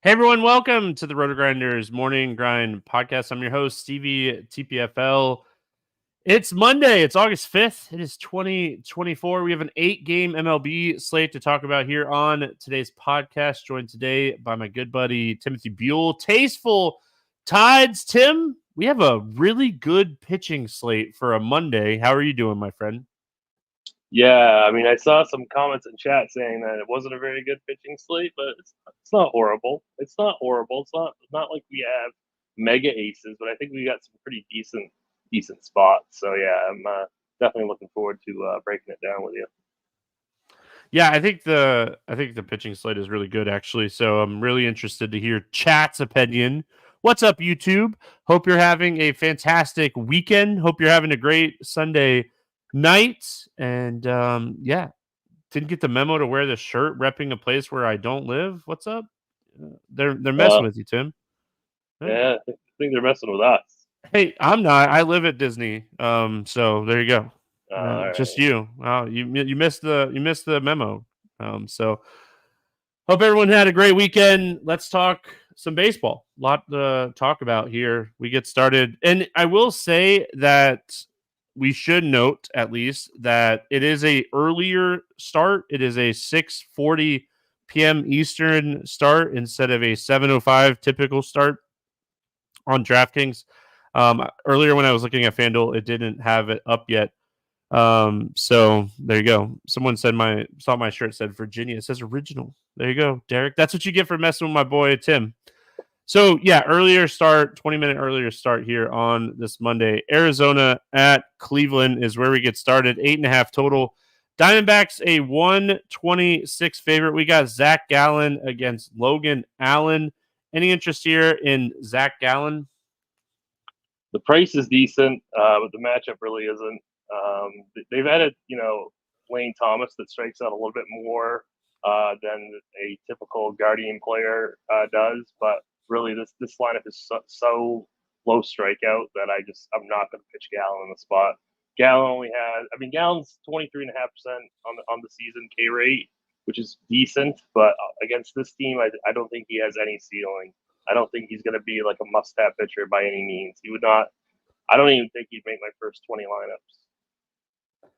Hey everyone, welcome to the RotoGrinders Morning Grind podcast. I'm your host, Stevietpfl. It's Monday. It's August 5th. It is 2024. We have an 8-game MLB slate to talk about here on today's podcast. Joined today by my good buddy, Timothy Buell. Tasteful Tides. Tim, we have a really good pitching slate for a Monday. How are you doing, my friend? Yeah, I mean, I saw some comments in chat saying that it wasn't a very good pitching slate, but it's not horrible. It's not horrible. It's not like we have mega aces, but I think we got some pretty decent spots. So yeah, I'm definitely looking forward to breaking it down with you. Yeah, I think the pitching slate is really good, actually. So I'm really interested to hear chat's opinion. What's up, YouTube? Hope you're having a fantastic weekend. Hope you're having a great Sunday night. And yeah, didn't get the memo to wear the shirt repping a place where I don't live. What's up? They're messing with you, Tim. Yeah, I think they're messing with us. Hey, I'm not. I live at Disney. So there you go. Just Right. you. You missed the memo. So hope everyone had a great weekend. Let's talk some baseball. A lot to talk about here. We get started, and I will say that we should note at least that it is a earlier start. It is a 6:40 p.m. Eastern start instead of a 7:05 typical start on DraftKings. Earlier when I was looking at FanDuel, it didn't have it up yet. So there you go. Someone saw my shirt said Virginia. It says original. There you go, Derek. That's what you get for messing with my boy Tim. So yeah, earlier start, 20-minute earlier start here on this Monday. Arizona at Cleveland is where we get started. 8.5 total. Diamondbacks a 126 favorite. We got Zach Gallen against Logan Allen. Any interest here in Zach Gallen? The price is decent, but the matchup really isn't. They've added, Lane Thomas that strikes out a little bit more than a typical Guardian player does, but really this lineup is so low strikeout that I'm not going to pitch Gallen in the spot. Gallen's 23.5% on the season K rate, which is decent, but against this team, I don't think he has any ceiling. I don't think he's going to be like a must-have pitcher by any means. He would not. I don't even think he'd make my first 20 lineups.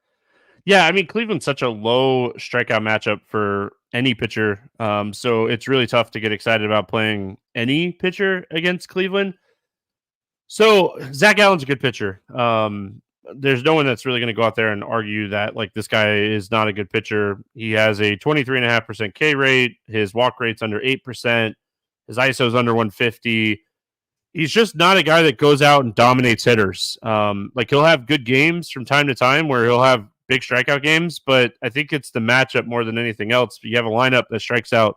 Yeah, I mean, Cleveland's such a low strikeout matchup for any pitcher. So it's really tough to get excited about playing any pitcher against Cleveland. So Zach Allen's a good pitcher. There's no one that's really going to go out there and argue that like this guy is not a good pitcher. He has a 23.5% K rate. His walk rate's under 8%. His ISO is under 150. He's just not a guy that goes out and dominates hitters. Like he'll have good games from time to time where he'll have big strikeout games, but I think it's the matchup more than anything else. You have a lineup that strikes out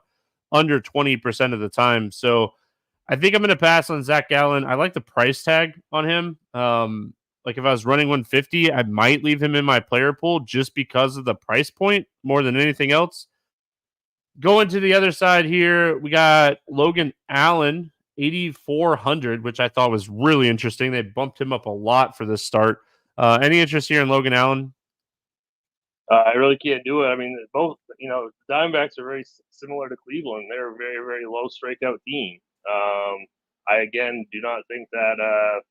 under 20% of the time. So I think I'm going to pass on Zach Gallen. I like the price tag on him. Like if I was running 150, I might leave him in my player pool just because of the price point more than anything else. Going to the other side here, we got Logan Allen, 8,400, which I thought was really interesting. They bumped him up a lot for this start. Any interest here in Logan Allen? I really can't do it. I mean, both, the Diamondbacks are very similar to Cleveland. They're a very, very low strikeout team. I, again, do not think that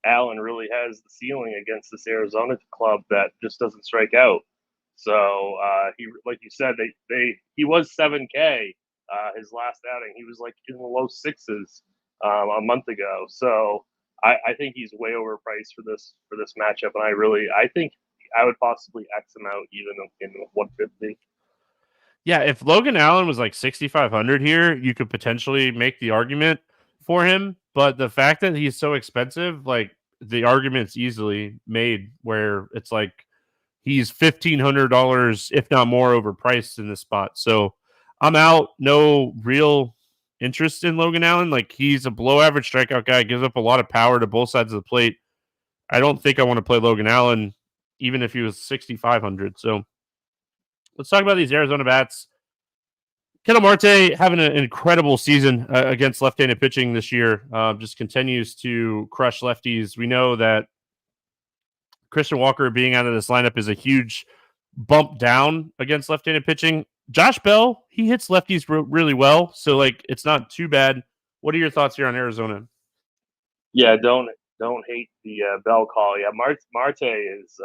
Allen really has the ceiling against this Arizona club that just doesn't strike out. So he, like you said, he was 7K his last outing. He was like in the low sixes a month ago. So I think he's way overpriced for this matchup, and I think I would possibly X him out even in 150. Yeah, if Logan Allen was like 6,500 here, you could potentially make the argument for him. But the fact that he's so expensive, like the argument's easily made where it's like he's $1,500, if not more, overpriced in this spot. So I'm out. No real interest in Logan Allen. Like he's a below average strikeout guy, gives up a lot of power to both sides of the plate. I don't think I want to play Logan Allen, even if he was 6,500. So let's talk about these Arizona bats. Ketel Marte having an incredible season against left-handed pitching this year. Just continues to crush lefties. We know that Christian Walker being out of this lineup is a huge bump down against left-handed pitching. Josh Bell, he hits lefties really well, so like it's not too bad. What are your thoughts here on Arizona? Yeah, don't hate the Bell call. Yeah, Marte is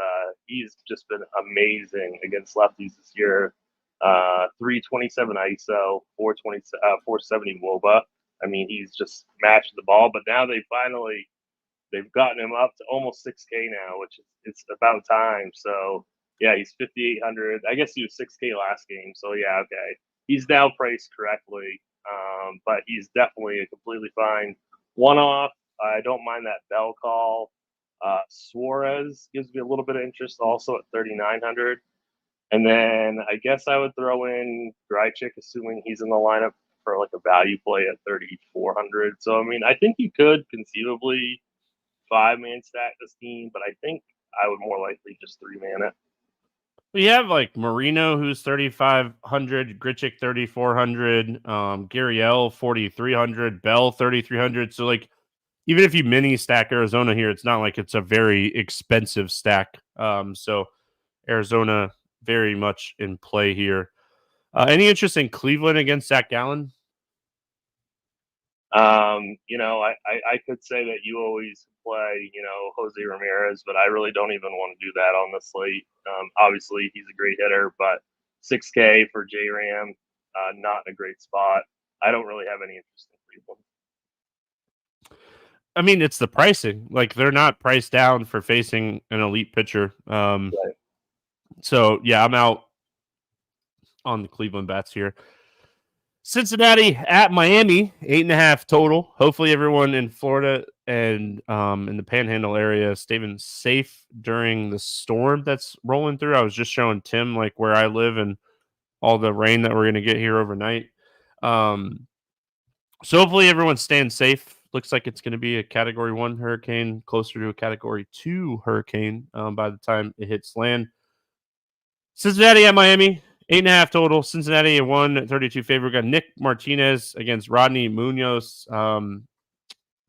he's just been amazing against lefties this year. 327 ISO, 470 WOBA. I mean, he's just matching the ball. But now they've gotten him up to almost 6K now, which is it's about time. So yeah, he's 5,800. I guess he was 6K last game. So yeah, okay, he's now priced correctly. But he's definitely a completely fine one-off. I don't mind that Bell call. Suarez gives me a little bit of interest also at 3,900. And then I guess I would throw in Drychick, assuming he's in the lineup for like a value play at 3,400. So, I mean, I think you could conceivably 5-man stack this team, but I think I would more likely just 3-man it. We have like Marino, who's 3,500, Grichuk 3,400, Gurriel 4,300, Bell 3,300. So like, even if you mini stack Arizona here, it's not like it's a very expensive stack. So Arizona very much in play here. Any interest in Cleveland against Zach Gallen? I could say that you always play, Jose Ramirez, but I really don't even want to do that on the slate. Obviously, he's a great hitter, but 6K for J Ram, not in a great spot. I don't really have any interest in Cleveland. I mean, it's the pricing. Like, they're not priced down for facing an elite pitcher. Right. So, yeah, I'm out on the Cleveland bats here. Cincinnati at Miami, 8.5 total. Hopefully, everyone in Florida and in the Panhandle area staying safe during the storm that's rolling through. I was just showing Tim like where I live and all the rain that we're going to get here overnight. So hopefully everyone's staying safe. Looks like it's going to be a Category 1 hurricane, closer to a Category 2 hurricane by the time it hits land. Cincinnati at Miami, 8.5 total. Cincinnati a 132 favorite. Got Nick Martinez against Rodney Munoz.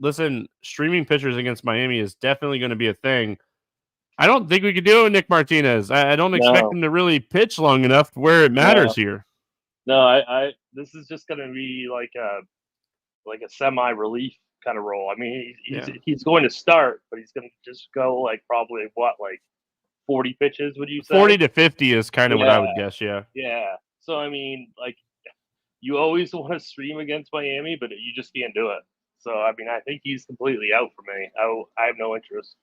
Listen, streaming pitchers against Miami is definitely going to be a thing. I don't think we could do it with Nick Martinez. I don't expect him to really pitch long enough where it matters here. No, I this is just going to be like a semi-relief kind of role. I mean, he's going to start, but he's going to just go like probably 40 pitches, would you say? 40 to 50 is kind of what I would guess, yeah. Yeah. So, I mean, like, you always want to stream against Miami, but you just can't do it. So, I mean, I think he's completely out for me. I have no interest.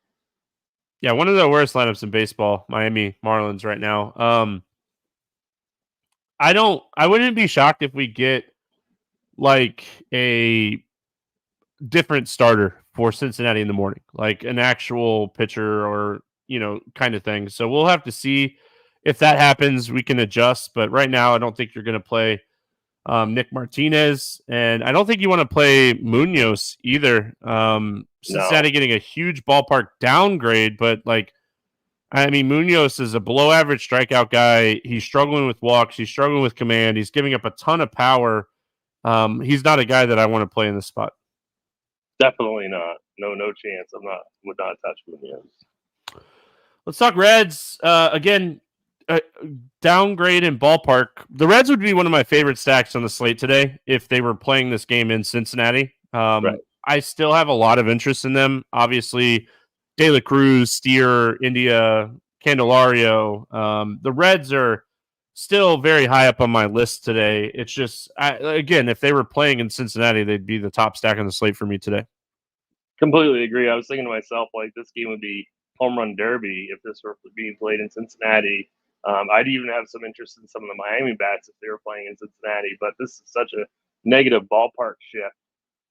Yeah, one of the worst lineups in baseball, Miami Marlins right now. I wouldn't be shocked if we get like a different starter for Cincinnati in the morning, like an actual pitcher or, kind of thing. So we'll have to see if that happens. We can adjust, but right now I don't think you're going to play Nick Martinez, and I don't think you want to play Munoz either. Cincinnati getting a huge ballpark downgrade, but Munoz is a below average strikeout guy. He's struggling with walks. He's struggling with command. He's giving up a ton of power. He's not a guy that I want to play in this spot. Definitely not. No chance. Would not touch Munoz. Let's talk Reds. Again, downgrade in ballpark. The Reds would be one of my favorite stacks on the slate today if they were playing this game in Cincinnati. Right. I still have a lot of interest in them. Obviously, De La Cruz, Steer, India, Candelario. The Reds are still very high up on my list today. It's just, again, if they were playing in Cincinnati, they'd be the top stack on the slate for me today. Completely agree. I was thinking to myself, like, this game would be home run derby if this were being played in Cincinnati. I'd even have some interest in some of the Miami bats if they were playing in Cincinnati, but this is such a negative ballpark shift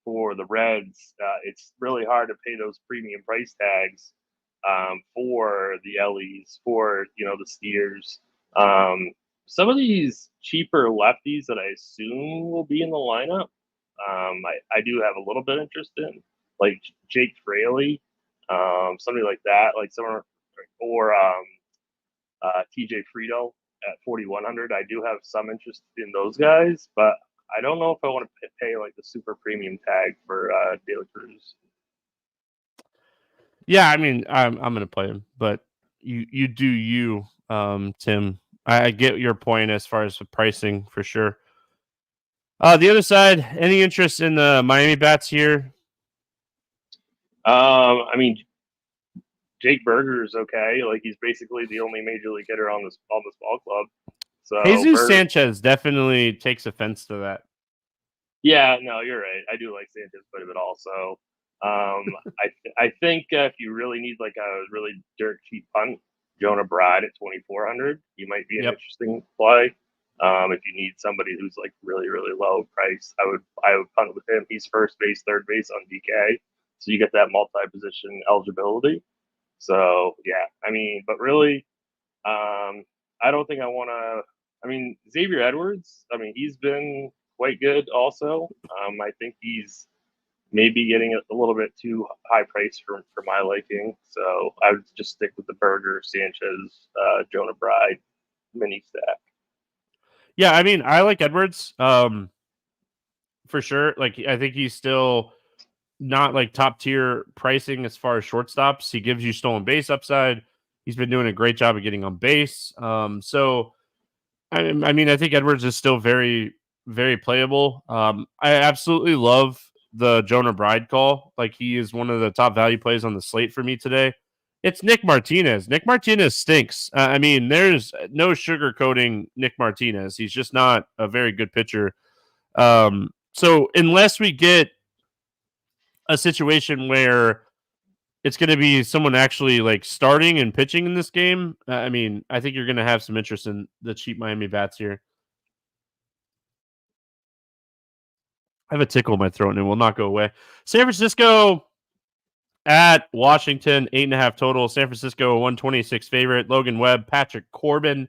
for the Reds. It's really hard to pay those premium price tags for the Ellies, for the Steers. Some of these cheaper lefties that I assume will be in the lineup, I do have a little bit of interest in, like Jake Fraley, somebody like that, like someone, or TJ Frito at 4,100. I do have some interest in those guys, but I don't know if I want to pay like the super premium tag for De La Cruz. Yeah, I mean, I'm going to play him, but you do you, Tim. I get your point as far as the pricing for sure. The other side, any interest in the Miami bats here? I mean, Jake Berger is okay. Like he's basically the only major league hitter on this ball club. So Jesus Sanchez definitely takes offense to that. Yeah, no, you're right. I do like Sanchez quite a bit also. I think if you really need like a really dirt cheap punt, Jonah Bride at 2,400, you might be an interesting play. If you need somebody who's like really low price, I would punt with him. He's first base, third base on DK, so you get that multi position eligibility. So yeah, I mean, but really, I don't think I want to. I mean, Xavier Edwards. I mean, he's been quite good also. I think he's maybe getting a little bit too high price for my liking. So I would just stick with the Berger, Sanchez, Jonah Bride mini stack. Yeah, I mean, I like Edwards for sure. Like, I think he's still not like top tier pricing as far as shortstops. He gives you stolen base upside. He's been doing a great job of getting on base. So I mean, I think Edwards is still very, very playable. I absolutely love the Jonah Bride call. Like, he is one of the top value plays on the slate for me today. It's Nick Martinez. Nick Martinez stinks. I mean, there's no sugarcoating Nick Martinez. He's just not a very good pitcher. So unless we get a situation where it's going to be someone actually like starting and pitching in this game, I mean, I think you're going to have some interest in the cheap Miami bats here. I have a tickle in my throat and it will not go away. San Francisco at Washington, 8.5 total. San Francisco, 126 favorite. Logan Webb, Patrick Corbin.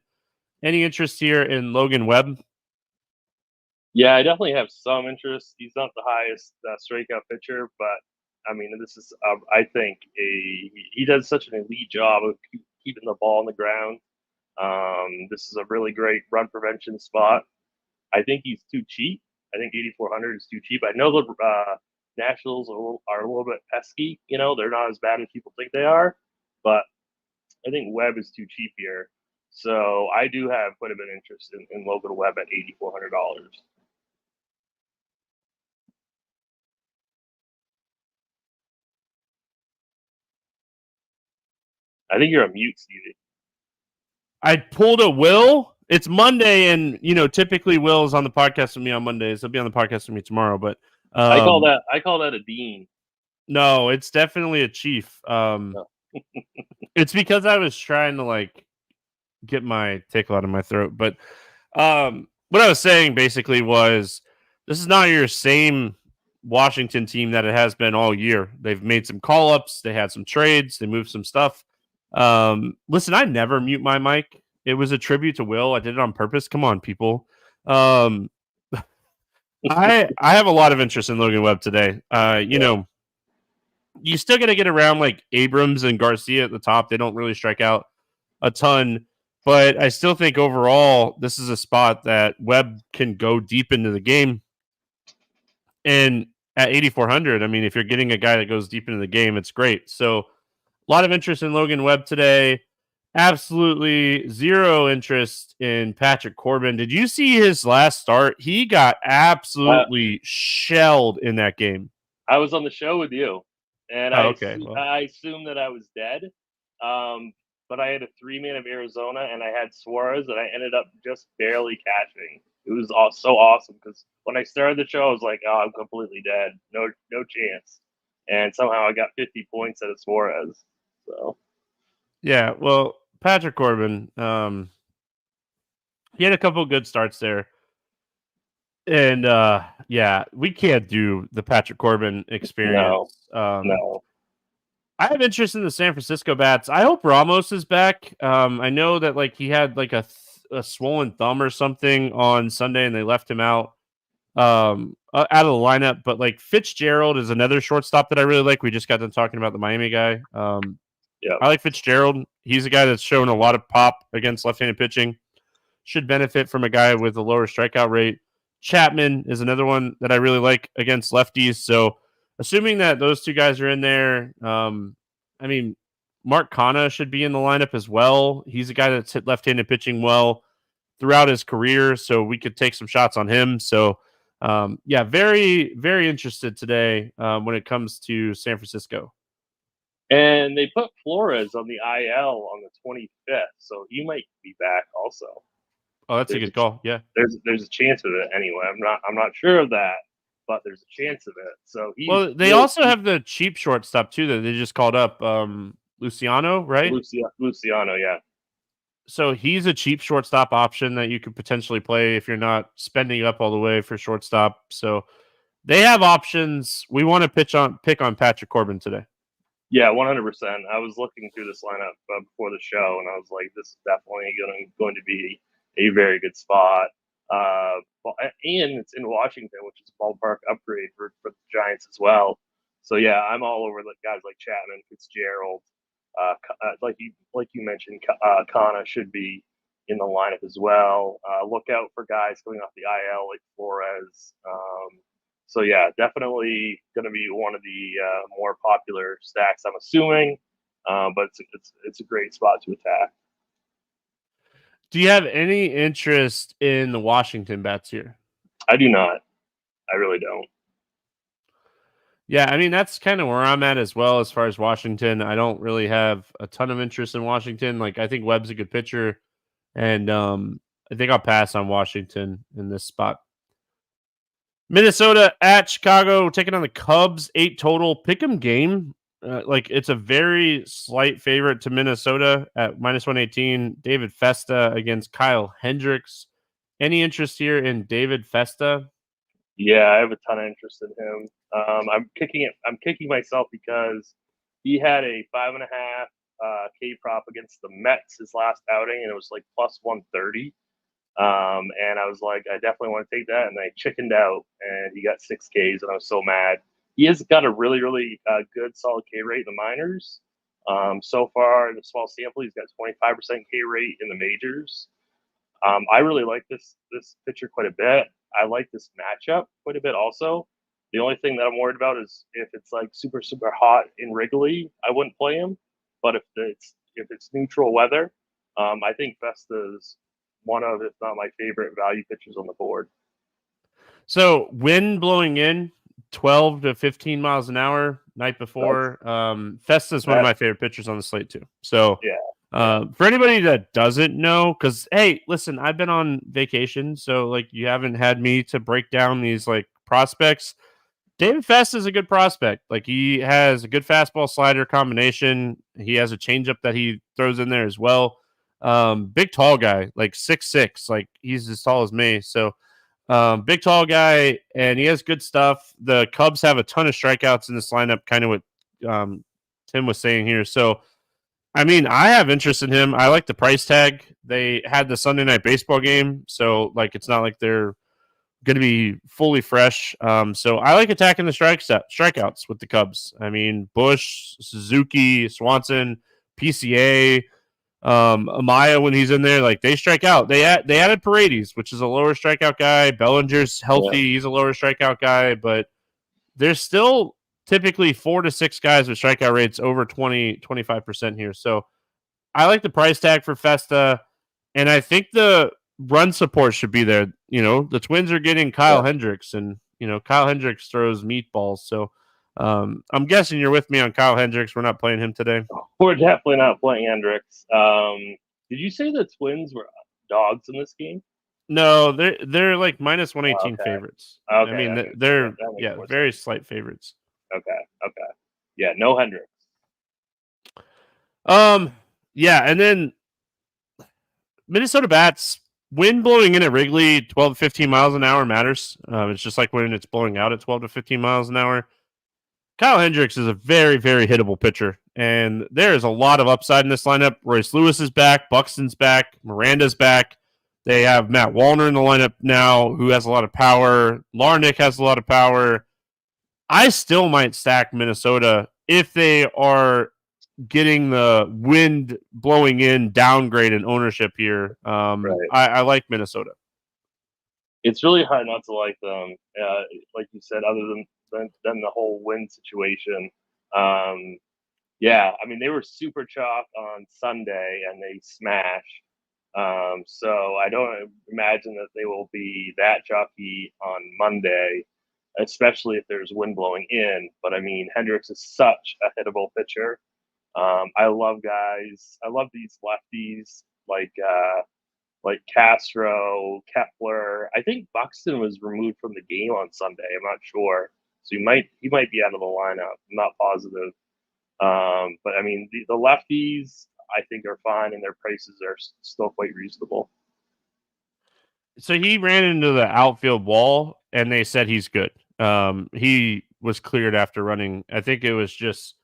Any interest here in Logan Webb? Yeah, I definitely have some interest. He's not the highest strikeout pitcher, but I mean, this is I think he does such an elite job of keeping the ball on the ground. This is a really great run prevention spot. I think he's too cheap. I think 8,400 is too cheap. I know the Nationals are a little bit pesky. You know, they're not as bad as people think they are, but I think Webb is too cheap here. So I do have quite a bit of interest in Logan Webb at $8,400. I think you're a mute, Stevie. I pulled a Will. It's Monday, and typically Will is on the podcast with me on Mondays. He'll be on the podcast with me tomorrow. But I call that a Dean. No, it's definitely a Chief. It's because I was trying to like get my tickle out of my throat. But what I was saying basically was this is not your same Washington team that it has been all year. They've made some call ups. They had some trades. They moved some stuff. Listen, I never mute my mic. It was a tribute to Will. I did it on purpose. Come on, people. I have a lot of interest in Logan Webb today. You still got to get around like Abrams and Garcia at the top. They don't really strike out a ton, but I still think overall this is a spot that Webb can go deep into the game. And at 8,400, I mean, if you're getting a guy that goes deep into the game, it's great. So a lot of interest in Logan Webb today. Absolutely zero interest in Patrick Corbin. Did you see his last start? He got absolutely shelled in that game. I was on the show with you, and I assumed that I was dead. But I had a 3-man of Arizona, and I had Suarez, and I ended up just barely cashing. It was so awesome because when I started the show, I was like, "Oh, I'm completely dead. No chance." And somehow I got 50 points out of Suarez. So yeah, well, Patrick Corbin, he had a couple of good starts there. And yeah, we can't do the Patrick Corbin experience. No. I have interest in the San Francisco bats. I hope Ramos is back. I know that like he had like a swollen thumb or something on Sunday, and they left him out of the lineup. But like Fitzgerald is another shortstop that I really like. We just got done talking about the Miami guy. I like Fitzgerald. He's a guy that's shown a lot of pop against left-handed pitching. Should benefit from a guy with a lower strikeout rate. Chapman is another one that I really like against lefties. So assuming that those two guys are in there, I mean, Mark Canha should be in the lineup as well. He's a guy that's hit left-handed pitching well. throughout his career, so we could take some shots on him. So, yeah, very, very interested today when it comes to San Francisco. And they put Flores on the IL on the 25th, so he might be back also. Oh, that's a good call. Yeah, there's a chance of it anyway. I'm not sure of that, but there's a chance of it. So they also have the cheap shortstop too that they just called up, Luciano, right? Luciano, yeah. So he's a cheap shortstop option that you could potentially play if you're not spending up all the way for shortstop. So they have options. We want to pick on Patrick Corbin today. Yeah, 100%. I was looking through this lineup before the show, and I was like, this is definitely going to be a very good spot. And it's in Washington, which is a ballpark upgrade for the Giants as well. So yeah, I'm all over the guys like Chapman, Fitzgerald, like you mentioned, Kana should be in the lineup as well. Look out for guys coming off the IL like Flores. So yeah, definitely going to be one of the more popular stacks, I'm assuming. But it's a great spot to attack. Do you have any interest in the Washington bats here? I do not. I really don't. Yeah, I mean, that's kind of where I'm at as well as far as Washington. I don't really have a ton of interest in Washington. Like, I think Webb's a good pitcher, and I think I'll pass on Washington in this spot. Minnesota at Chicago, taking on the Cubs, 8 total. Pick'em game. It's a very slight favorite to Minnesota at -118. David Festa against Kyle Hendricks. Any interest here in David Festa? Yeah, I have a ton of interest in him. I'm kicking myself because he had a 5.5 K prop against the Mets his last outing, and it was like plus 130. And I was like, I definitely want to take that, and I chickened out, and he got 6 Ks, and I was so mad. He has got a really, really good solid K rate in the minors. So far, in the small sample, he's got 25% K rate in the majors. I really like this pitcher quite a bit. I like this matchup quite a bit also. The only thing that I'm worried about is if it's like super, super hot in Wrigley, I wouldn't play him. But if it's neutral weather, I think Festa's one of, if not my favorite value pitchers on the board. So wind blowing in 12 to 15 miles an hour night before. Festa's one of my favorite pitchers on the slate too. So yeah. For anybody that doesn't know, because hey, listen, I've been on vacation, so like you haven't had me to break down these like prospects. David Festa is a good prospect. Like he has a good fastball slider combination. He has a changeup that he throws in there as well. Big tall guy, like 6'6", like he's as tall as me. So big tall guy, and he has good stuff. The Cubs have a ton of strikeouts in this lineup, kind of what Tim was saying here. So I mean, I have interest in him. I like the price tag. They had the Sunday night baseball game, so like it's not like they're going to be fully fresh. So I like attacking the strikeouts with the Cubs. I mean, Bush, Suzuki, Swanson, PCA, Amaya when he's in there, like they strike out. They added Paredes, which is a lower strikeout guy. Bellinger's healthy; he's a lower strikeout guy, but there's still typically 4 to 6 guys with strikeout rates over 25% here. So I like the price tag for Festa, and I think the run support should be there. You know, the Twins are getting Kyle Hendricks, and, you know, Kyle Hendricks throws meatballs. So I'm guessing you're with me on Kyle Hendricks. We're not playing him today. We're definitely not playing Hendricks. Did you say the Twins were dogs in this game? No, they're like -118 favorites. Okay. I mean, they're very slight favorites. Okay. Yeah, no Hendricks. Yeah, and then Minnesota bats, wind blowing in at Wrigley 12 to 15 miles an hour matters. It's just like when it's blowing out at 12 to 15 miles an hour. Kyle Hendricks is a very, very hittable pitcher, and there is a lot of upside in this lineup. Royce Lewis is back, Buxton's back, Miranda's back. They have Matt Wallner in the lineup now, who has a lot of power. Larnick has a lot of power. I still might stack Minnesota if they are getting the wind blowing in downgrade in ownership here. I like Minnesota. It's really hard not to like them, like you said, other than the whole wind situation. Yeah, I mean, they were super chalk on Sunday, and they smashed. So I don't imagine that they will be that chalky on Monday, especially if there's wind blowing in. But I mean, Hendricks is such a hittable pitcher. I love guys. I love these lefties like Castro, Kepler. I think Buxton was removed from the game on Sunday. I'm not sure, so he might be out of the lineup. I'm not positive. But I mean, the lefties I think are fine, and their prices are still quite reasonable. So he ran into the outfield wall, and they said he's good. He was cleared after running. I think it was just,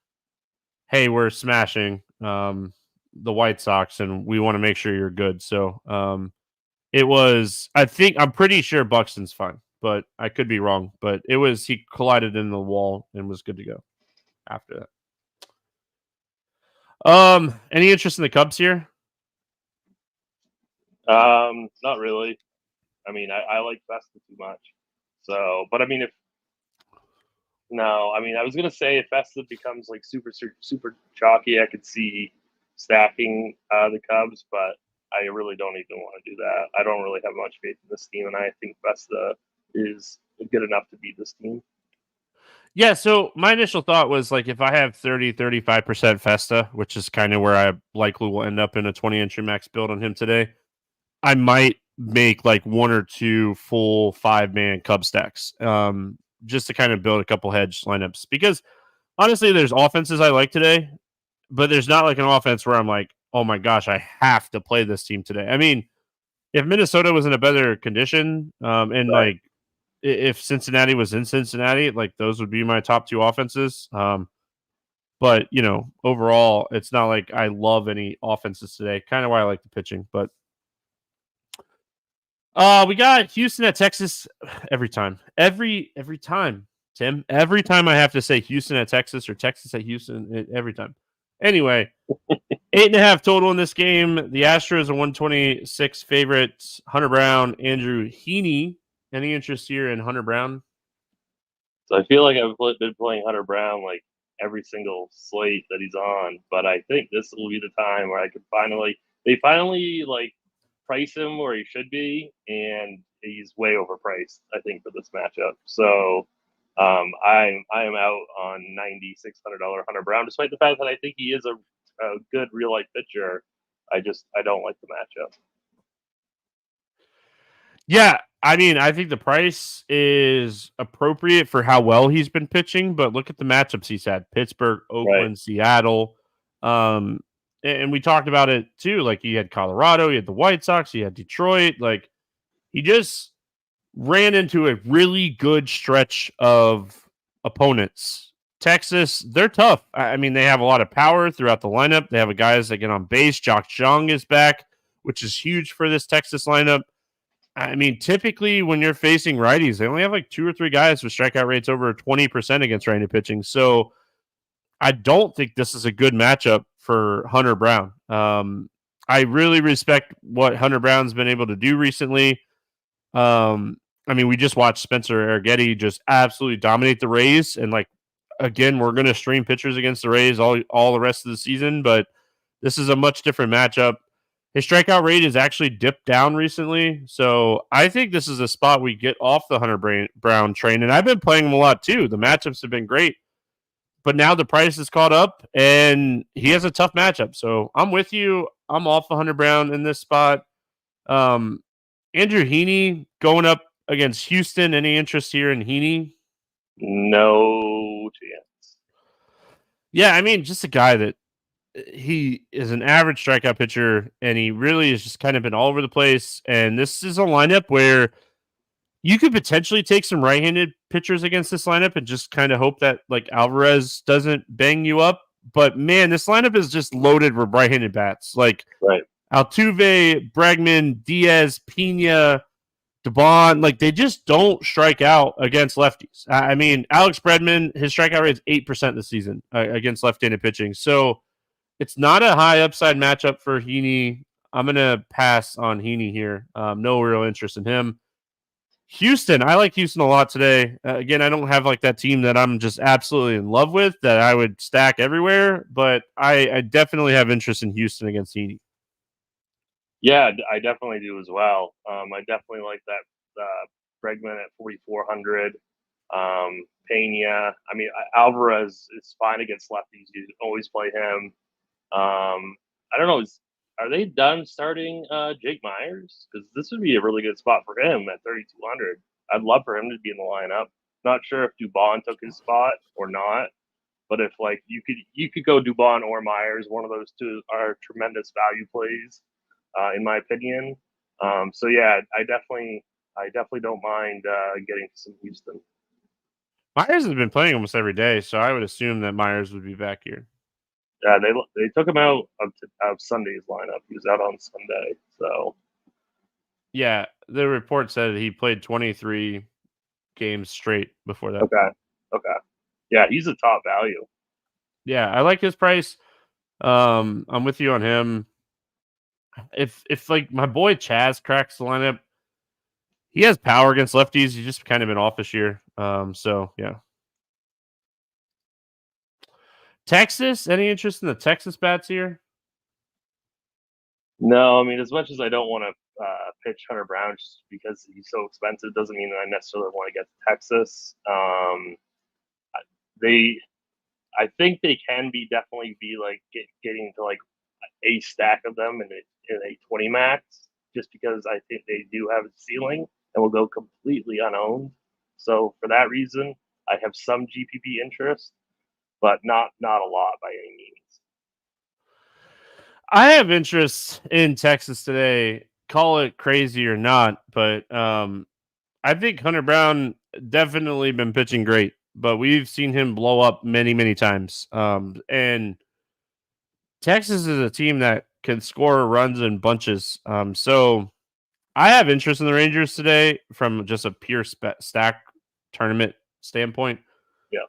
hey, we're smashing the White Sox, and we want to make sure you're good. So it was. I'm pretty sure Buxton's fine, but I could be wrong. But it was he collided in the wall and was good to go after that. Any interest in the Cubs here? Not really. I mean, I like Festa too much. So, but I mean, I was gonna say if Festa becomes like super chalky, I could see stacking the Cubs, but I really don't even want to do that. I don't really have much faith in this team, and I think Festa is good enough to beat this team. Yeah, so my initial thought was like if I have 35% Festa, which is kind of where I likely will end up in a 20 entry max build on him today, I might make like one or two full 5-man Cub stacks just to kind of build a couple hedge lineups. Because honestly, there's offenses I like today, but there's not like an offense where I'm like, oh my gosh, I have to play this team today. I mean, if Minnesota was in a better condition and Right. like if Cincinnati was in Cincinnati, like those would be my top two offenses. But overall, it's not like I love any offenses today. Kind of why I like the pitching. But we got Houston at Texas every time. Every time, Tim. Every time I have to say Houston at Texas or Texas at Houston, every time. Anyway, 8.5 total in this game. The Astros are 126 favorites. Hunter Brown, Andrew Heaney. Any interest here in Hunter Brown? So I feel like I've been playing Hunter Brown like every single slate that he's on, but I think this will be the time where I could finally like price him where he should be, and he's way overpriced, I think, for this matchup. So I am out on $9,600 Hunter Brown, despite the fact that I think he is a good real life pitcher. I don't like the matchup. Yeah, I mean, I think the price is appropriate for how well he's been pitching, but look at the matchups he's had: Pittsburgh, Oakland, Right. Seattle. And we talked about it too. Like he had Colorado, he had the White Sox, he had Detroit. Like he just ran into a really good stretch of opponents. Texas, they're tough. I mean, they have a lot of power throughout the lineup. They have a guys that get on base. Jock Jung is back, which is huge for this Texas lineup. I mean, typically when you're facing righties, they only have like 2 or 3 guys with strikeout rates over 20% against righty pitching. So I don't think this is a good matchup for Hunter Brown. I really respect what Hunter Brown's been able to do recently. I mean, we just watched Spencer Arrighetti just absolutely dominate the Rays. And like, again, we're going to stream pitchers against the Rays all the rest of the season, but this is a much different matchup. His strikeout rate has actually dipped down recently. So I think this is a spot we get off the Hunter Brown train. And I've been playing him a lot too. The matchups have been great. But now the price is caught up and he has a tough matchup. So I'm with you. I'm off of Hunter Brown in this spot. Andrew Heaney going up against Houston. Any interest here in Heaney? No chance. Yeah, I mean, just a guy that he is an average strikeout pitcher, and he really has just kind of been all over the place. And this is a lineup where you could potentially take some right-handed pitchers against this lineup and just kind of hope that like Alvarez doesn't bang you up. But man, this lineup is just loaded with right-handed bats. Like Right. Altuve, Bregman, Diaz, Pena, DeBon, like they just don't strike out against lefties. I mean, Alex Bregman, his strikeout rate is 8% this season against left-handed pitching. So it's not a high upside matchup for Heaney. I'm going to pass on Heaney here. No real interest in him. Houston, I like Houston a lot today. Again, I don't have like that team that I'm just absolutely in love with that I would stack everywhere, but I definitely have interest in Houston against Heaney. Yeah, I definitely do as well. I definitely like that Bregman at 4,400. Pena. I mean, Alvarez is fine against lefties. You always play him. I don't know. Are they done starting Jake Myers? Because this would be a really good spot for him at 3,200. I'd love for him to be in the lineup. Not sure if Dubon took his spot or not, but if like you could go Dubon or Myers, one of those two are tremendous value plays, in my opinion. So yeah, I definitely don't mind getting some Houston. Myers has been playing almost every day, so I would assume that Myers would be back here. Yeah, they took him out of Sunday's lineup. He was out on Sunday, so Yeah, the report said he played 23 games straight before that. okay, yeah, he's a top value. Yeah, I like his price. I'm with you on him. If like my boy Chaz cracks the lineup, he has power against lefties. He's just kind of been off this year. So yeah. Texas, any interest in the Texas bats here? No, I mean, as much as I don't want to pitch Hunter Brown just because he's so expensive, doesn't mean that I necessarily want to get to Texas. They, I think they can be definitely be like getting to like a stack of them in a 20 max, just because I think they do have a ceiling and will go completely unowned. So for that reason, I have some GPP interest, but not a lot by any means. I have interest in Texas today. Call it crazy or not, but I think Hunter Brown definitely been pitching great, but we've seen him blow up many, many times. And Texas is a team that can score runs in bunches. So I have interest in the Rangers today from just a pure stack tournament standpoint. Yeah.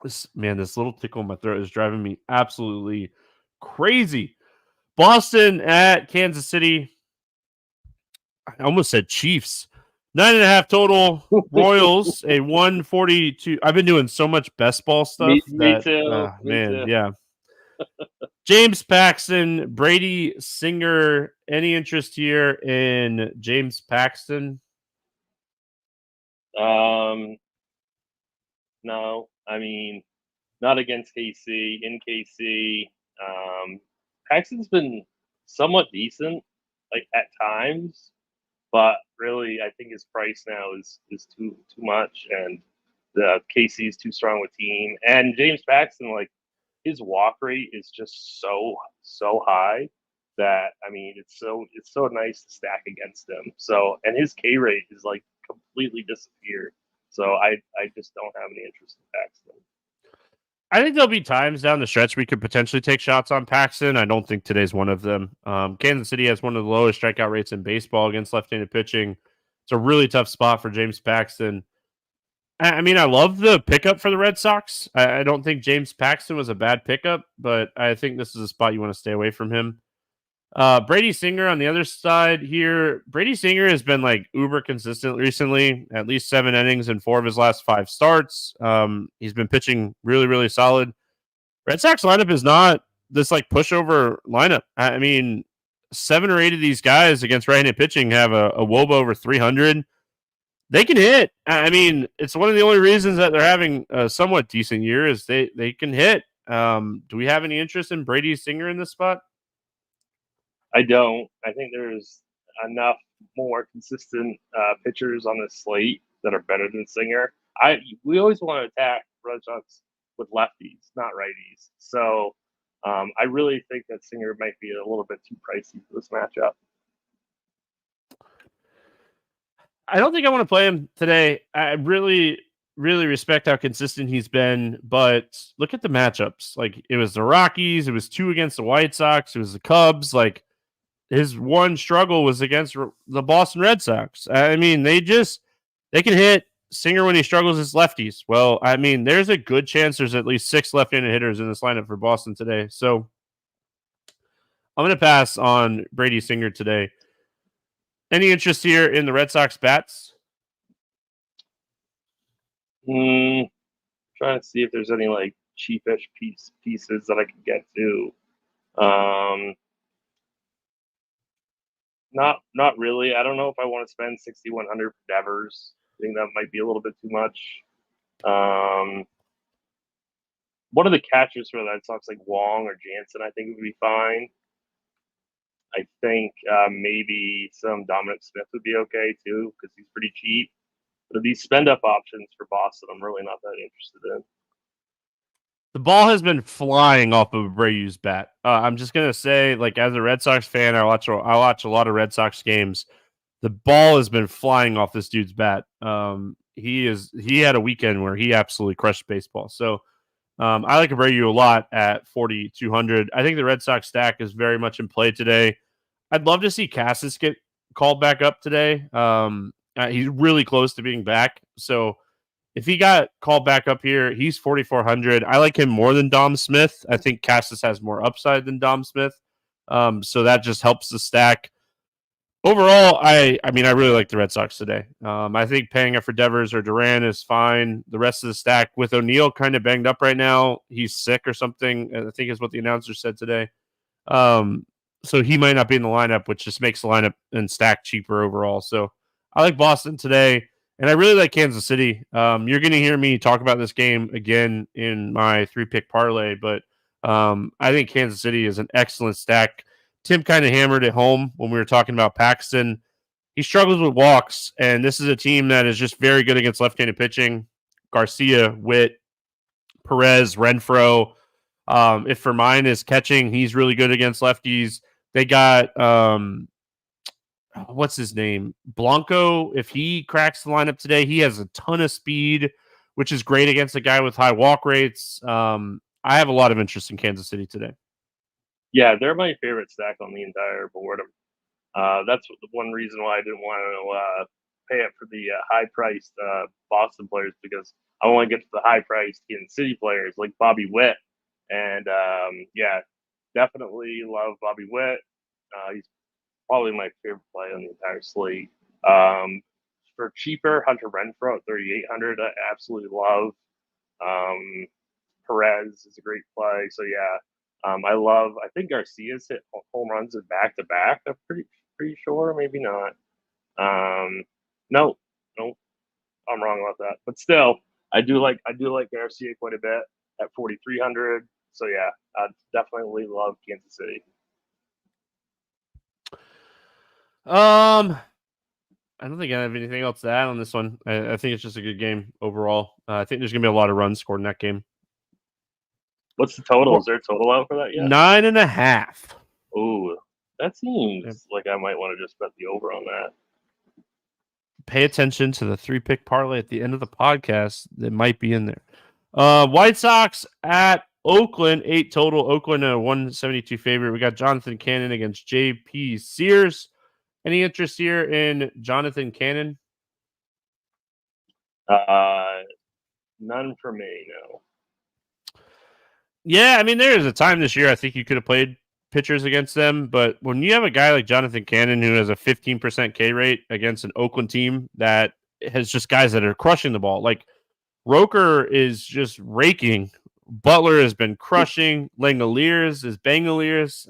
This little tickle in my throat is driving me absolutely crazy. Boston at Kansas City. I almost said Chiefs. 9.5 total. Royals, a 142. I've been doing so much best ball stuff. Me too. Yeah. James Paxton, Brady Singer. Any interest here in James Paxton? No, I mean, not against KC. In KC, Paxton's been somewhat decent, like at times, but really, I think his price now is too much, and the KC is too strong with team. And James Paxton, like his walk rate is just so high that I mean, it's so nice to stack against him. So, and his K rate is like completely disappeared. So I just don't have any interest in Paxton. I think there'll be times down the stretch we could potentially take shots on Paxton. I don't think today's one of them. Kansas City has one of the lowest strikeout rates in baseball against left-handed pitching. It's a really tough spot for James Paxton. I mean, I love the pickup for the Red Sox. I don't think James Paxton was a bad pickup, but I think this is a spot you want to stay away from him. Brady Singer on the other side here. Brady Singer has been like uber consistent recently, at least 7 innings in 4 of his last 5 starts. He's been pitching really, really solid. Red Sox lineup is not this like pushover lineup. I mean, 7 or 8 of these guys against right-handed pitching have a WOBA over 300. They can hit. I mean, it's one of the only reasons that they're having a somewhat decent year is they can hit. Do we have any interest in Brady Singer in this spot? I don't. I think there's enough more consistent pitchers on the slate that are better than Singer. We always want to attack Red Sox with lefties, not righties. So I really think that Singer might be a little bit too pricey for this matchup. I don't think I want to play him today. I really, really respect how consistent he's been, but look at the matchups. Like it was the Rockies, it was 2 against the White Sox, it was the Cubs. Like his one struggle was against the Boston Red Sox. I mean, they can hit. Singer when he struggles is lefties. Well, I mean, there's a good chance there's at least 6 left-handed hitters in this lineup for Boston today. So I'm going to pass on Brady Singer today. Any interest here in the Red Sox bats? Trying to see if there's any like cheapish pieces that I could get to. Not really. I don't know if I want to spend 6,100 for Devers. I think that might be a little bit too much. One of the catchers for the Red Sox, like Wong or Jansen, I think would be fine. I think maybe some Dominic Smith would be okay too because he's pretty cheap. But these spend up options for Boston, I'm really not that interested in. The ball has been flying off of Abreu's bat. I'm just gonna say, like, as a Red Sox fan, I watch a lot of Red Sox games. The ball has been flying off this dude's bat. He had a weekend where he absolutely crushed baseball. So I like Abreu a lot at 4,200. I think the Red Sox stack is very much in play today. I'd love to see Cassis get called back up today. He's really close to being back. So if he got called back up here, he's 4,400. I like him more than Dom Smith. I think Cassis has more upside than Dom Smith. So that just helps the stack. Overall, I really like the Red Sox today. I think paying up for Devers or Duran is fine. The rest of the stack with O'Neill kind of banged up right now. He's sick or something, I think is what the announcer said today. So he might not be in the lineup, which just makes the lineup and stack cheaper overall. So I like Boston today, and I really like Kansas City. You're going to hear me talk about this game again in my 3-pick parlay, but I think Kansas City is an excellent stack. Tim kind of hammered it home when we were talking about Paxton. He struggles with walks, and this is a team that is just very good against left-handed pitching. Garcia, Witt, Perez, Renfroe. If Vermine is catching, he's really good against lefties. They got what's his name? Blanco. If he cracks the lineup today, he has a ton of speed, which is great against a guy with high walk rates. I have a lot of interest in Kansas City today. Yeah, they're my favorite stack on the entire board. That's one reason why I didn't want to pay up for the high-priced Boston players, because I want to get to the high-priced Kansas City players like Bobby Witt. And yeah, definitely love Bobby Witt. He's probably my favorite play on the entire slate. For cheaper, Hunter Renfroe at 3,800, I absolutely love. Perez is a great play. So yeah, I think Garcia's hit home runs in back to back. I'm pretty sure, maybe not. No, I'm wrong about that. But still, I do like Garcia quite a bit at 4,300. So yeah, I definitely love Kansas City. I don't think I have anything else to add on this one. I think it's just a good game overall. I think there's gonna be a lot of runs scored in that game. What's the total? Is there a total out for that yet? 9.5. Ooh, that seems like I might want to just bet the over on that. Pay attention to the 3-pick parlay at the end of the podcast that might be in there. White Sox at Oakland, 8 total. Oakland a 172 favorite. We got Jonathan Cannon against JP Sears. Any interest here in Jonathan Cannon? None for me, no. Yeah, I mean, there is a time this year I think you could have played pitchers against them, but when you have a guy like Jonathan Cannon who has a 15% K rate against an Oakland team that has just guys that are crushing the ball, like Roker is just raking. Butler has been crushing. Langoliers is Bangoliers.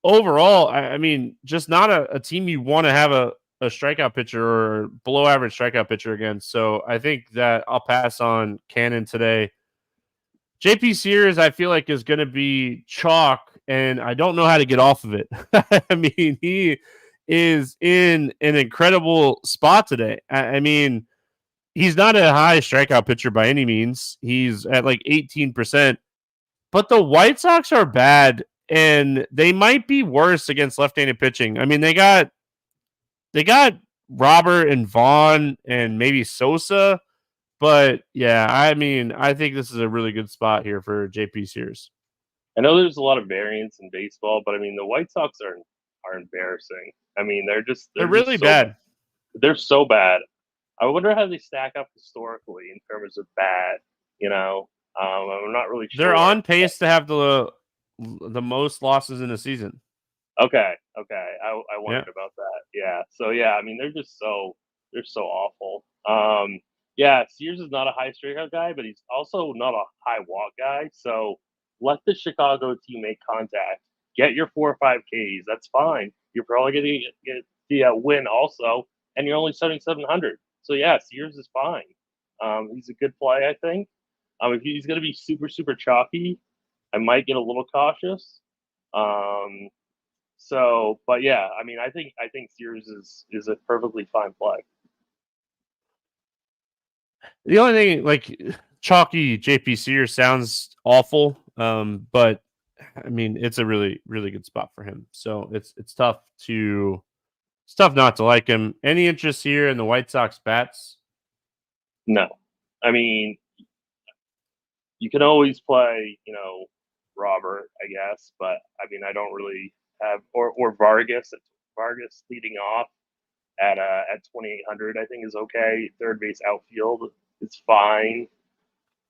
Overall, I mean, just not a team you want to have a strikeout pitcher or below average strikeout pitcher against. So I think that I'll pass on Cannon today. JP Sears, I feel like, is going to be chalk, and I don't know how to get off of it. I mean, he is in an incredible spot today. I mean, he's not a high strikeout pitcher by any means. He's at like 18%, but the White Sox are bad, and they might be worse against left-handed pitching. I mean, they got Robert and Vaughn and maybe Sosa. But yeah, I mean, I think this is a really good spot here for JP Sears. I know there's a lot of variance in baseball, but I mean, the White Sox are embarrassing. I mean, they're really just so bad. They're so bad. I wonder how they stack up historically in terms of bad. You know, I'm not really sure. They're on pace to have the most losses in a season. Okay. I wondered about that. Yeah. So yeah, I mean, they're so awful. Yeah, Sears is not a high strikeout guy, but he's also not a high walk guy. So let the Chicago team make contact. Get your 4 or 5 Ks. That's fine. You're probably going to get the win also, and you're only 7,700. So yeah, Sears is fine. He's a good play, I think. If he's going to be super super chalky, I might get a little cautious. Um, but yeah, I mean, I think Sears is a perfectly fine play. The only thing, like, chalky JP Sears sounds awful, but I mean, it's a really, really good spot for him. So it's tough not to like him. Any interest here in the White Sox bats? No, I mean, you can always play, Robert, I guess, but I mean, I don't really have or Vargas. Vargas leading off at 2,800, I think is okay. Third base outfield is fine.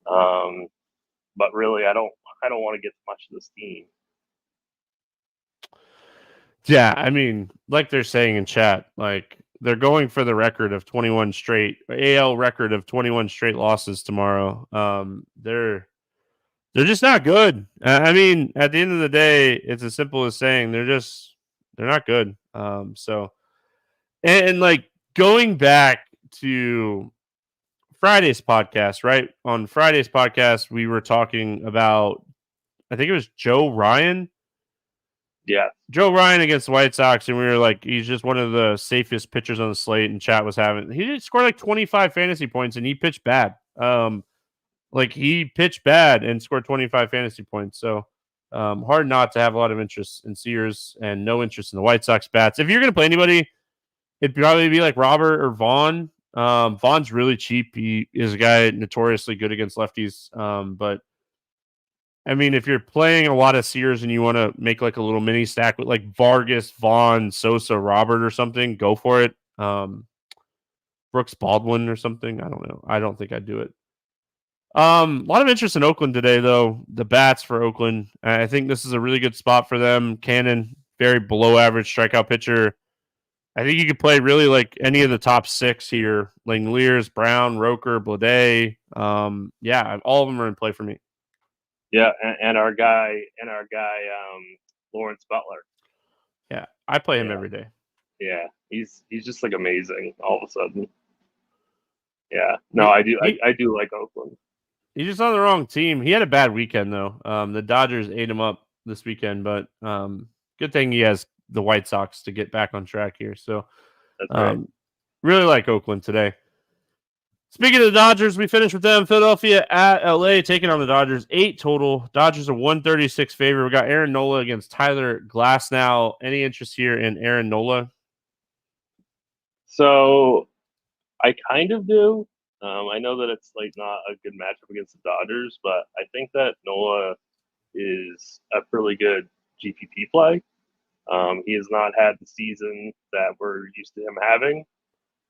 But really, I don't want to get much of this team. Yeah, I mean, like they're saying in chat, like they're going for the record of 21 straight AL record of 21 straight losses tomorrow. They're just not good. I mean, at the end of the day, it's as simple as saying they're not good. So and like going back to Friday's podcast, right? On Friday's podcast, we were talking about, I think it was Joe Ryan. Yeah. Joe Ryan against the White Sox, and we were like, he's just one of the safest pitchers on the slate, and chat was having. He did score like 25 fantasy points, and he pitched bad. Like he pitched bad and scored 25 fantasy points. So hard not to have a lot of interest in Sears and no interest in the White Sox bats. If you're going to play anybody, it'd probably be like Robert or Vaughn. Vaughn's really cheap. He is a guy notoriously good against lefties. But I mean, if you're playing a lot of Sears and you want to make like a little mini stack with like Vargas, Vaughn, Sosa, Robert or something, go for it. Brooks Baldwin or something. I don't know. I don't think I'd do it. A lot of interest in Oakland today, though. The bats for Oakland. I think this is a really good spot for them. Cannon, very below average strikeout pitcher. I think you could play really like any of the top 6 here. Langeliers, Brown, Roker, Blade. Yeah, all of them are in play for me. Yeah, and our guy, Lawrence Butler. Yeah, I play him every day. Yeah, he's just like amazing all of a sudden. Yeah, no, I do like Oakland. He's just on the wrong team. He had a bad weekend though. The Dodgers ate him up this weekend, but good thing he has the White Sox to get back on track here. So, that's right. Really like Oakland today. Speaking of the Dodgers, we finished with them. Philadelphia at LA, taking on the Dodgers. 8 total. Dodgers are 136 favorite. We got Aaron Nola against Tyler Glasnow. Any interest here in Aaron Nola? So, I kind of do. I know that it's like not a good matchup against the Dodgers, but I think that Nola is a really good GPP play. He has not had the season that we're used to him having,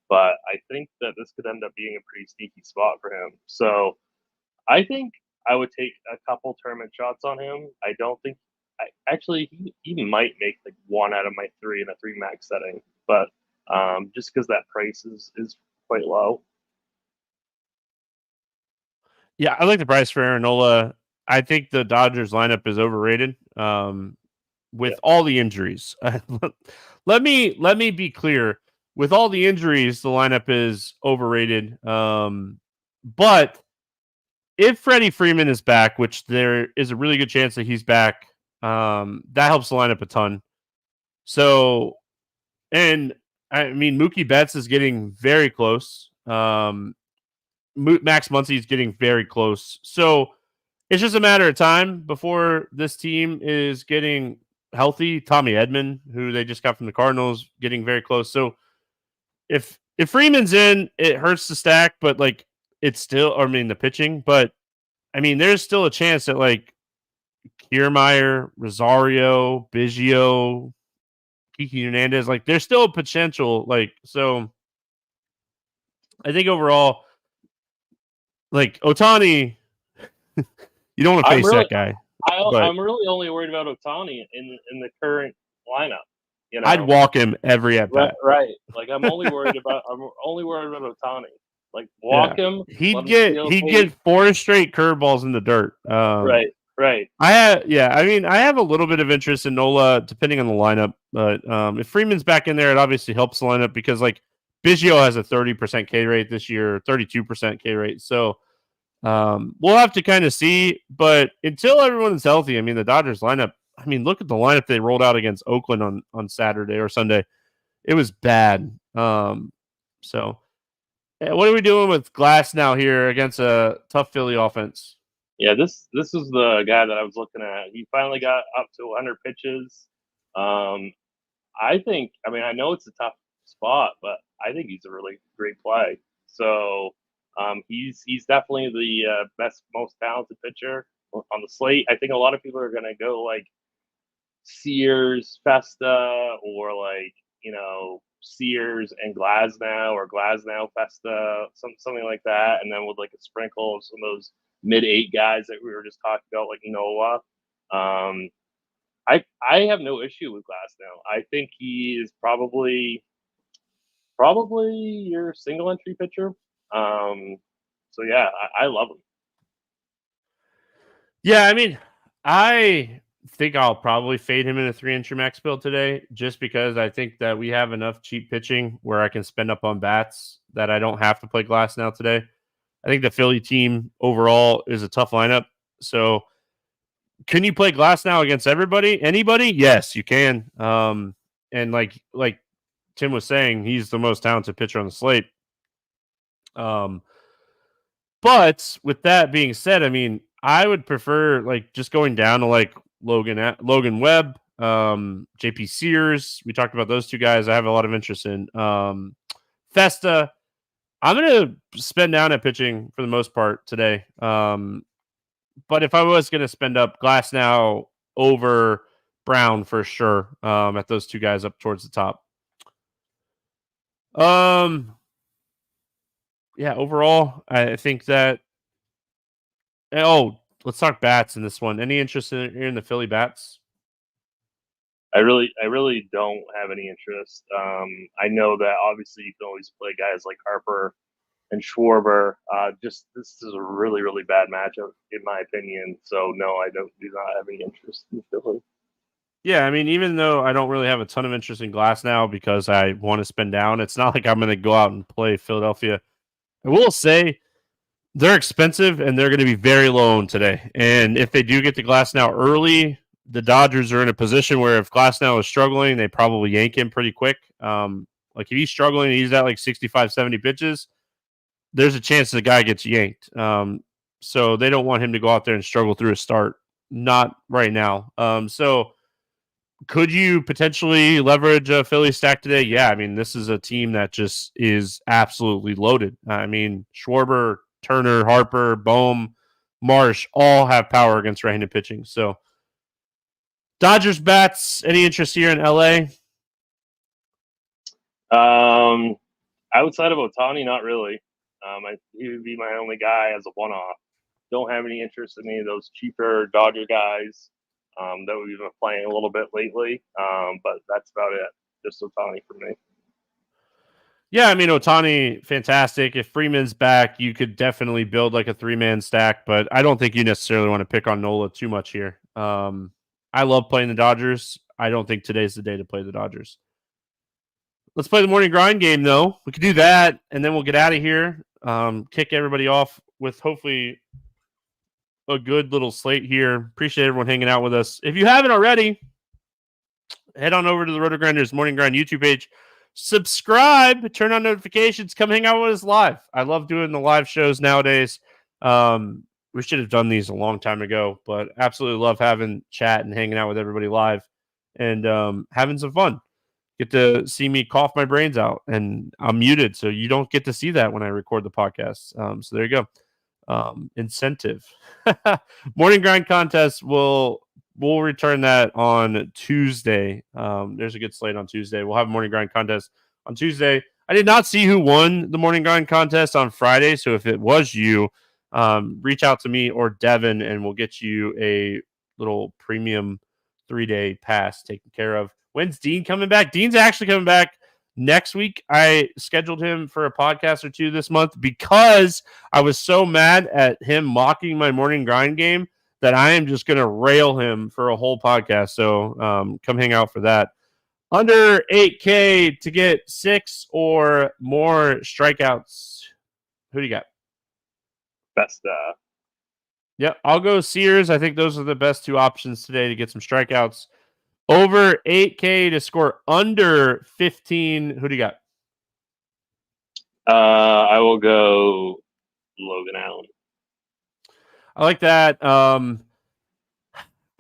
but I think that this could end up being a pretty sneaky spot for him. So I think I would take a couple tournament shots on him. I don't think he might make like 1 out of my 3 in a 3 max setting, but just because that price is quite low. Yeah, I like the price for Aaron Nola. I think the Dodgers lineup is overrated. With all the injuries, let me be clear. With all the injuries, the lineup is overrated. But if Freddie Freeman is back, which there is a really good chance that he's back, that helps the lineup a ton. So, and I mean, Mookie Betts is getting very close. Max Muncy is getting very close. So it's just a matter of time before this team is getting healthy. Tommy Edman, who they just got from the Cardinals, getting very close. So if Freeman's in, it hurts the stack, but like it's still, the pitching, but I mean, there's still a chance that like Kiermaier, Rosario, Biggio, Kiki Hernandez, like there's still a potential. Like, so I think overall, like Ohtani, you don't want to face that guy. I'm really only worried about Ohtani in the current lineup. I'd walk him every at bat. Right. Like I'm only worried about Ohtani. Like walk him. He'd Let him get 4 straight curveballs in the dirt. Right. I have a little bit of interest in Nola depending on the lineup, but if Freeman's back in there, it obviously helps the lineup because like Biggio has a 30% K rate this year, 32% K rate. So we'll have to kind of see, but until everyone's healthy, I mean, the Dodgers lineup, I mean, look at the lineup they rolled out against Oakland on Saturday or Sunday. It was bad. So what are we doing with Glass now here against a tough Philly offense? Yeah, this is the guy that I was looking at. He finally got up to 100 pitches. I think, I mean, I know it's a tough spot, but I think he's a really great play. So he's definitely the best, most talented pitcher on the slate. I think a lot of people are going to go like Sears, Festa, or like, Sears and Glasnow, or Glasnow, Festa, something like that. And then with like a sprinkle of some of those mid-8 guys that we were just talking about, like Noah. I have no issue with Glasnow. I think he is probably your single entry pitcher. So yeah, I love him. Yeah, I mean, I think I'll probably fade him in a 3-entry max build today, just because I think that we have enough cheap pitching where I can spend up on bats that I don't have to play Glasnow today. I think the Philly team overall is a tough lineup. So can you play Glasnow against anybody? Yes, you can. And like Tim was saying, he's the most talented pitcher on the slate. But with that being said, I mean, I would prefer like just going down to like Logan Webb, JP Sears. We talked about those 2 guys I have a lot of interest in. Festa, I'm going to spend down at pitching for the most part today. But if I was going to spend up, Glasnow over Brown for sure, at those 2 guys up towards the top. Yeah, overall, I think that. Oh, let's talk bats in this one. Any interest in the Philly bats? I really don't have any interest. I know that obviously you can always play guys like Harper and Schwarber. This is a really, really bad matchup in my opinion. So no, I do not have any interest in Philly. Yeah, I mean, even though I don't really have a ton of interest in Glasnow because I want to spend down, it's not like I'm going to go out and play Philadelphia. I will say they're expensive and they're going to be very low owned today. And if they do get to Glasnow early, the Dodgers are in a position where if Glasnow is struggling, they probably yank him pretty quick. Like if he's struggling and he's at like 65, 70 pitches, there's a chance the guy gets yanked. So they don't want him to go out there and struggle through a start. Not right now. So could you potentially leverage a Philly stack today? Yeah, I mean, this is a team that just is absolutely loaded. I mean, Schwarber, Turner, Harper, Bohm, Marsh all have power against right-handed pitching. So Dodgers bats, any interest here in LA? Outside of Ohtani, not really. He would be my only guy as a one-off. Don't have any interest in any of those cheaper Dodger guys that we've been playing a little bit lately. But that's about it. Just Ohtani for me. Yeah, I mean, Ohtani, fantastic. If Freeman's back, you could definitely build like a 3-man stack, but I don't think you necessarily want to pick on Nola too much here. I love playing the Dodgers. I don't think today's the day to play the Dodgers. Let's play the morning grind game, though. We could do that, and then we'll get out of here. Kick everybody off with hopefully a good little slate here. Appreciate everyone hanging out with us. If you haven't already, head on over to the RotoGrinders Morning Grind YouTube page. Subscribe, turn on notifications, come hang out with us live. I love doing the live shows nowadays. We should have done these a long time ago, but absolutely love having chat and hanging out with everybody live and having some fun. Get to see me cough my brains out, and I'm muted, so you don't get to see that when I record the podcast. So there you go. Incentive. Morning grind contest we'll return that on Tuesday. There's a good slate on Tuesday. We'll have a morning grind contest on Tuesday. I did not see who won the morning grind contest on Friday, so if it was you, reach out to me or Devin, and we'll get you a little premium 3-day pass taken care of. When's Dean coming back? Dean's actually coming back Next week, I scheduled him for a podcast or two this month because I was so mad at him mocking my morning grind game that I am just going to rail him for a whole podcast. So come hang out for that. Under 8K to get 6 or more strikeouts. Who do you got? Best. Yep, I'll go Sears. I think those are the best two options today to get some strikeouts. Over 8K to score under 15. Who do you got? I will go Logan Allen. I like that. I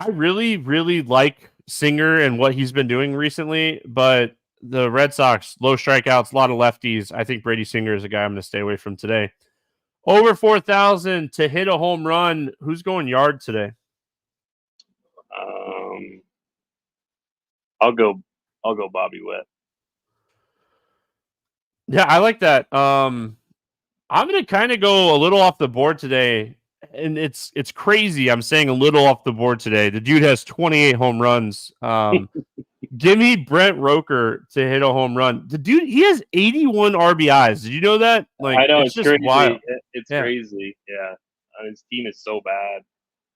really, really like Singer and what he's been doing recently, but the Red Sox, low strikeouts, a lot of lefties. I think Brady Singer is a guy I'm going to stay away from today. Over 4,000 to hit a home run. Who's going yard today? I'll go Bobby Witt. Yeah, I like that. I'm going to kind of go a little off the board today, and it's crazy. I'm saying a little off the board today. The dude has 28 home runs. Give me Brent Roker to hit a home run. The dude, he has 81 RBIs. Did you know that? I know, it's just crazy. wild. It's crazy. Yeah, his team is so bad.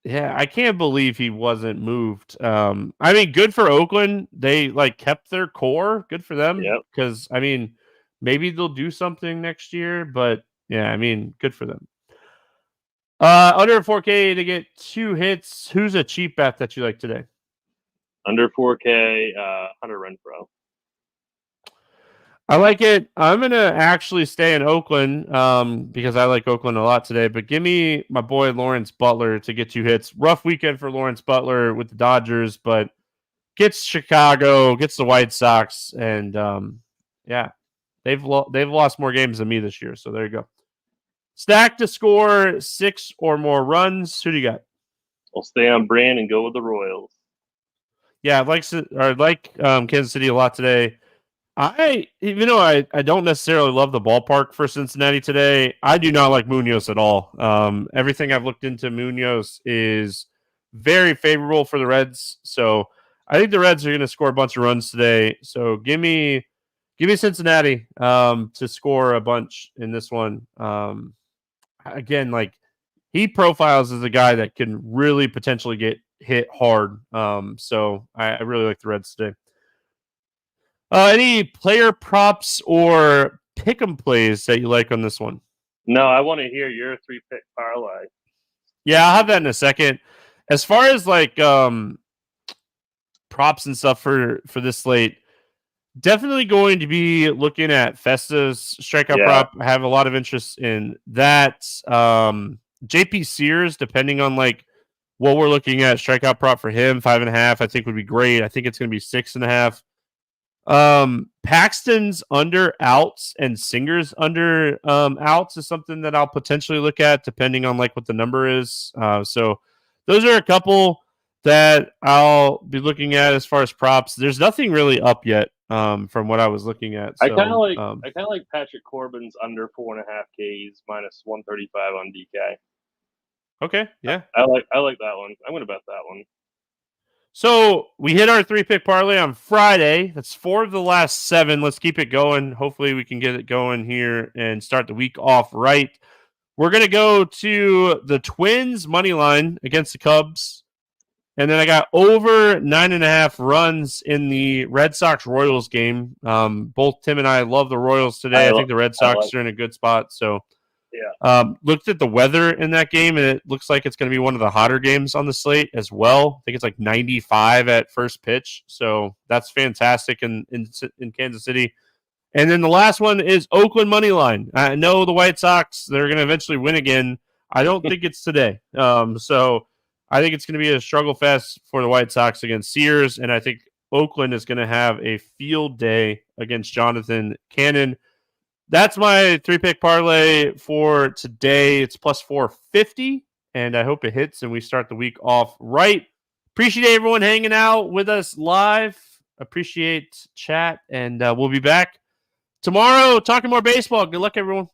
Yeah, I can't believe he wasn't moved. I mean, good for Oakland. They kept their core. Good for them. Because I mean, maybe they'll do something next year. But yeah, I mean, good for them. Under 4K to get 2 hits. Who's a cheap bet that you like today? Under 4K, Hunter Renfroe. I like it. I'm going to actually stay in Oakland because I like Oakland a lot today. But give me my boy Lawrence Butler to get 2 hits. Rough weekend for Lawrence Butler with the Dodgers, but gets Chicago, gets the White Sox, and they've lost more games than me this year. So there you go. Stack to score 6 or more runs. Who do you got? I'll stay on brand and go with the Royals. Yeah, I like Kansas City a lot today. Even though I don't necessarily love the ballpark for Cincinnati today, I do not like Munoz at all. Everything I've looked into Munoz is very favorable for the Reds. So I think the Reds are going to score a bunch of runs today. So give me Cincinnati to score a bunch in this one. Again, he profiles as a guy that can really potentially get hit hard. So I really like the Reds today. Any player props or pick'em plays that you like on this one? No, I want to hear your 3-pick parlay. Yeah, I'll have that in a second. As far as props and stuff for this slate, definitely going to be looking at Festa's strikeout prop. I have a lot of interest in that. JP Sears, depending on what we're looking at, strikeout prop for him, 5.5, I think would be great. I think it's going to be 6.5. Paxton's under outs and Singer's under outs is something that I'll potentially look at depending on what the number is. So those are a couple that I'll be looking at as far as props. There's nothing really up yet from what I was looking at. So, I kind of like Patrick Corbin's under 4.5 Ks minus 135 on DK. Okay, yeah, I like that one. I'm gonna bet that one. So we hit our 3-pick parlay on Friday. That's 4 of the last 7. Let's keep it going. Hopefully we can get it going here and start the week off right. We're going to go to the Twins money line against the Cubs. And then I got over 9.5 runs in the Red Sox-Royals game. Both Tim and I love the Royals today. I think the Red Sox are in a good spot. So looked at the weather in that game, and it looks like it's going to be one of the hotter games on the slate as well. I think it's 95 at first pitch. So that's fantastic in Kansas City. And then the last one is Oakland money line. I know the White Sox, they're going to eventually win again. I don't think it's today. So I think it's going to be a struggle fest for the White Sox against Sears, and I think Oakland is going to have a field day against Jonathan Cannon. That's my 3-pick parlay for today. It's plus 450, and I hope it hits and we start the week off right. Appreciate everyone hanging out with us live. Appreciate chat, and we'll be back tomorrow talking more baseball. Good luck, everyone.